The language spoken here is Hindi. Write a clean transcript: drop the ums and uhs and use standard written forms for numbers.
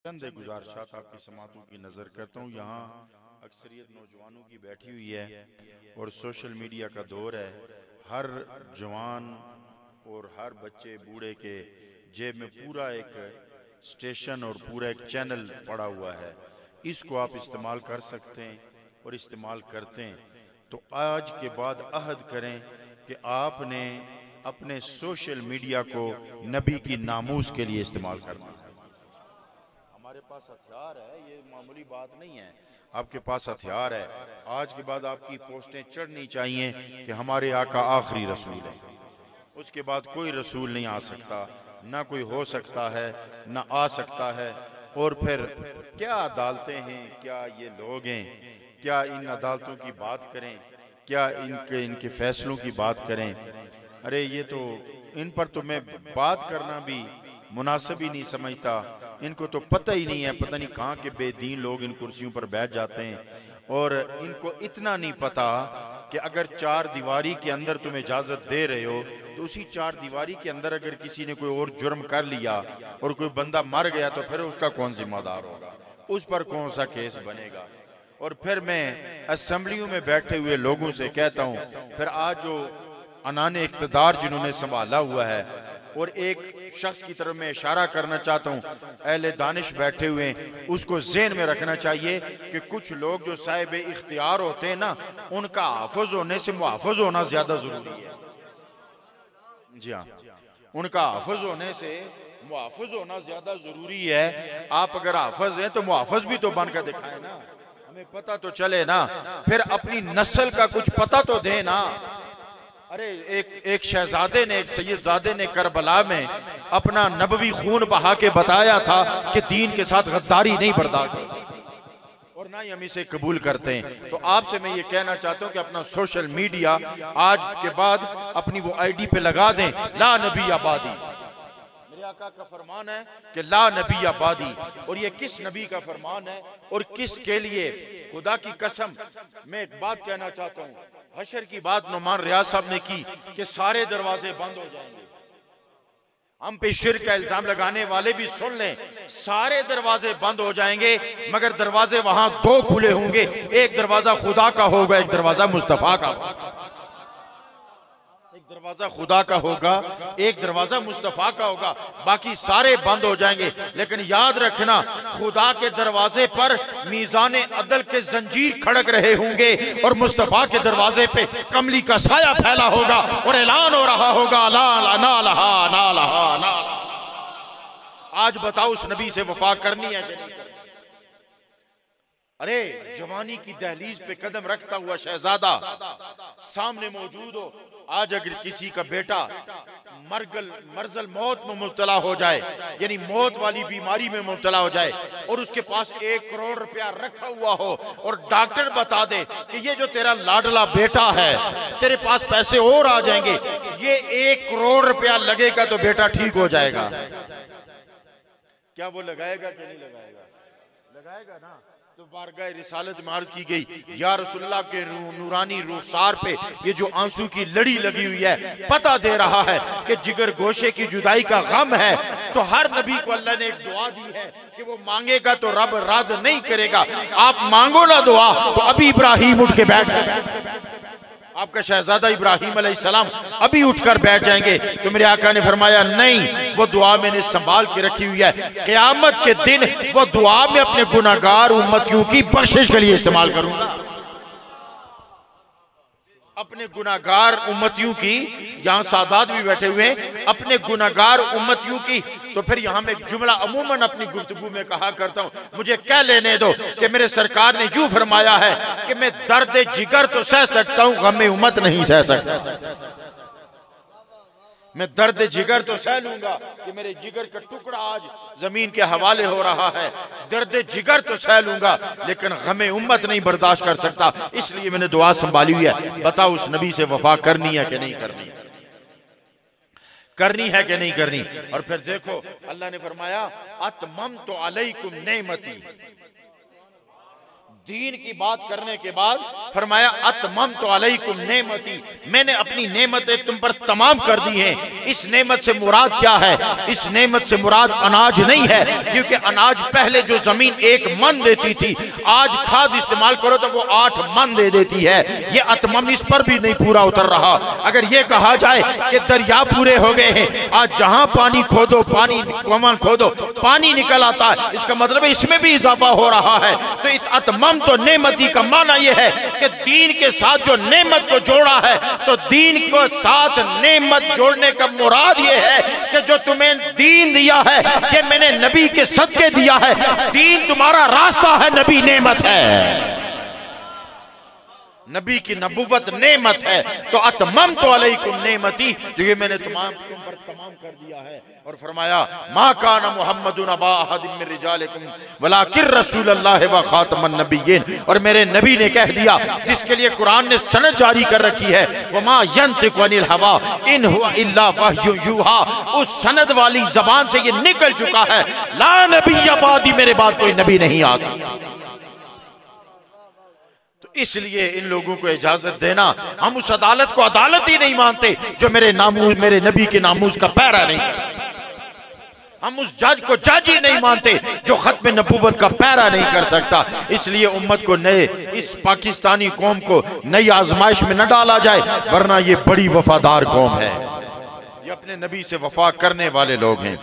चंद एक गुजारिशात आपकी समातों की नज़र करता हूँ। यहाँ अक्सरियत नौजवानों की बैठी हुई है और सोशल मीडिया का दौर है। हर जवान और हर बच्चे बूढ़े के जेब में पूरा एक स्टेशन और पूरा एक चैनल पड़ा हुआ है। इसको आप इस्तेमाल कर सकते हैं और इस्तेमाल करते हैं तो आज के बाद अहद करें कि आपने अपने सोशल मीडिया को नबी की नामूस के लिए इस्तेमाल करना है। हमारे पास हथियार है, ये मामूली बात नहीं है। आपके पास हथियार है। आज के बाद आपकी पोस्टें चढ़नी चाहिए कि हमारे आका आखिरी रसूल है, उसके बाद कोई रसूल नहीं आ सकता, ना कोई हो सकता है, ना आ सकता है। और फिर क्या अदालतें हैं, क्या ये लोग हैं, क्या इन अदालतों की बात करें, क्या इनके फैसलों की बात करें। अरे ये तो इन पर तो मैं बात करना भी मुनासिब ही नहीं समझता। इनको तो पता ही नहीं है, पता नहीं कहाँ के बेदीन लोग इन कुर्सियों पर बैठ जाते हैं और इनको इतना नहीं पता कि अगर चार दीवारी के अंदर तुम इजाजत दे रहे हो तो उसी चार दीवारी के अंदर अगर किसी ने कोई और जुर्म कर लिया और कोई बंदा मर गया तो फिर उसका कौन जिम्मेदार होगा, उस पर कौन सा केस बनेगा। और फिर मैं असेंबलियों में बैठे हुए लोगों से कहता हूँ, फिर आज जो अनाने इख्तिदार जिन्होंने संभाला हुआ है, और एक शख्स की तरफ मैं इशारा करना चाहता हूँ, अहले दानिश बैठे हुए हैं, उसको ज़हन में रखना चाहिए कि कुछ लोग जो साहिब इख्तियार होते हैं ना, उनका हाफिज होने से मुहाफिज होना ज्यादा जरूरी है। जी हाँ, उनका हाफिज होने से मुहाफिज होना ज्यादा जरूरी है। आप अगर हाफिज हैं तो मुहाफिज भी तो बनकर दिखाए ना, हमें पता तो चले ना, फिर अपनी नस्ल का कुछ पता तो दे ना। अरे एक शहजादे ने, एक सैयदजादे ने करबला में अपना नबवी खून बहा के बताया था कि दीन के साथ गद्दारी नहीं बर्दाश्त होती और ना ही हम इसे कबूल करते हैं। तो आपसे मैं ये कहना चाहता हूँ कि अपना सोशल मीडिया आज के बाद अपनी वो आईडी पे लगा दें, ला नबी आबादी। मेरे आका का फरमान है कि ला नबी आबादी, और ये किस नबी का फरमान है और किस के लिए? खुदा की कसम मैं एक बात कहना चाहता हूँ, हशर की बात नुमान रियाज साहब ने की कि सारे दरवाजे बंद हो जाएंगे। हम पे शिर्क का इल्जाम लगाने वाले भी सुन लें, सारे दरवाजे बंद हो जाएंगे मगर दरवाजे वहां दो खुले होंगे, एक दरवाजा खुदा का होगा, एक दरवाजा मुस्तफा का होगा। एक दरवाजा खुदा का होगा, एक दरवाजा मुस्तफा का होगा, बाकी सारे बंद हो जाएंगे। लेकिन याद रखना, खुदा के दरवाजे पर मीज़ाने अदल के जंजीर खड़क रहे होंगे और मुस्तफा के दरवाजे पे कमली का साया फैला होगा और ऐलान हो रहा होगा, ला ला ना लहा ना लहा ना। आज बताओ उस नबी से वफा करनी है कि नहीं? अरे जवानी की दहलीज पे कदम रखता हुआ शहजादा सामने मौजूद हो, आज अगर किसी का बेटा मरजल मौत में मुब्तला हो जाए, यानी मौत वाली बीमारी में मुब्तला हो जाए, और उसके पास 1 करोड़ रुपया रखा हुआ हो और डॉक्टर बता दे कि ये जो तेरा लाडला बेटा है, तेरे पास पैसे और आ जाएंगे, ये 1 करोड़ रुपया लगेगा तो बेटा ठीक हो जाएगा, क्या वो लगाएगा कि नहीं लगाएगा? लगाएगा ना। तो बारगाह रिसालत में अर्ज की गई, या रसूलुल्लाह के नूरानी रुखसार पे ये जो आंसू की लड़ी लगी हुई है, पता दे रहा है कि जिगर गोशे की जुदाई का गम है। तो हर नबी को अल्लाह ने एक दुआ दी है कि वो मांगेगा तो रब रद्द नहीं करेगा। आप मांगो ना दुआ तो अभी इब्राहिम उठ के बैठ गए, आपका शहजादा इब्राहिम अलैहिस्सलाम अभी उठकर बैठ जाएंगे। तो मेरे आका ने फरमाया, नहीं, वो दुआ मैंने संभाल के रखी हुई है, क़यामत के दिन वो दुआ मैं अपने गुनाहगार उम्मतियों की बख्शिश के लिए इस्तेमाल करूंगा। अपने गुनाहगार उम्मतियों की, यहाँ सादात भी बैठे हुए हैं, अपने गुनाहगार उम्मतियों की। तो फिर यहाँ मैं एक जुमला अमूमन अपनी गुफ्तगू में कहा करता हूँ, मुझे कह लेने दो कि मेरे सरकार ने यूं फरमाया है कि मैं दर्द जिगर तो सह सकता हूँ, गम उम्मत नहीं सह सकता। मैं दर्द जिगर तो सह लूंगा कि मेरे जिगर का टुकड़ा आज जमीन के हवाले हो रहा है, दर्द जिगर तो सह लूंगा, लेकिन गमे उम्मत नहीं बर्दाश्त कर सकता। इसलिए मैंने दुआ संभाली हुई है। बताओ उस नबी से वफा करनी है कि नहीं करनी? करनी है कि नहीं करनी? और फिर देखो अल्लाह ने फरमाया, अतमम तो अलैकुम नेमती, दीन की बात करने के बाद फरमाया अतममतु अलैकुम नेमती, मैंने अपनी नेमतें तुम पर तमाम कर दी हैं। इस नेमत से मुराद क्या है? इस नेमत से मुराद अनाज नहीं है, क्योंकि अनाज पहले जो जमीन 1 मन देती थी, आज खाद इस्तेमाल करो तो वो 8 मन दे देती है। ये अतमम इस पर भी नहीं पूरा उतर रहा। अगर ये कहा जाए कि दरिया पूरे हो गए हैं, आज जहां पानी खोदो, पानी कमन खोदो, पानी निकल आता है, इसका मतलब है इसमें भी इजाफा हो रहा है। तो अतमम तो नेमती का माना यह है कि दीन के साथ जो नेमत को जोड़ा है, तो दीन को साथ नेमत जोड़ने का मुराद यह है कि जो तुम्हें दीन दिया है कि मैंने नबी के सदके दिया है। दीन तुम्हारा रास्ता है, नबी नेमत है, नबी की नबुवत नेमत है। तो अतममतु अलैकुम नेमती, जो ये मैंने तुम पर तमाम कर दिया है। और फरमाया मा कान मुहम्मदुन अबा अहदिम मिन रिजालिकुम वलाकिन रसूलुल्लाह व खातमन नबिय्यीन। और मेरे नबी ने कह दिया, जिसके लिए कुरान ने सनद जारी कर रखी है, वमा यंतिकु अनिल हवा इन हुवा इल्ला वह्यु यूहा, उस सनद वाली जबान से ये निकल चुका है, ला नबिय्य बादी, मेरे बाद कोई नबी नहीं आ सकता। इसलिए इन लोगों को इजाजत देना, हम उस अदालत को अदालत ही नहीं मानते जो मेरे नबी के नामूस का पैरा नहीं करता। हम उस जज को जज ही नहीं मानते जो खत्म नबूवत का पैरा नहीं कर सकता। इसलिए उम्मत को नए, इस पाकिस्तानी कौम को नई आजमाइश में न डाला जाए, वरना ये बड़ी वफादार कौम है, ये अपने नबी से वफा करने वाले लोग हैं।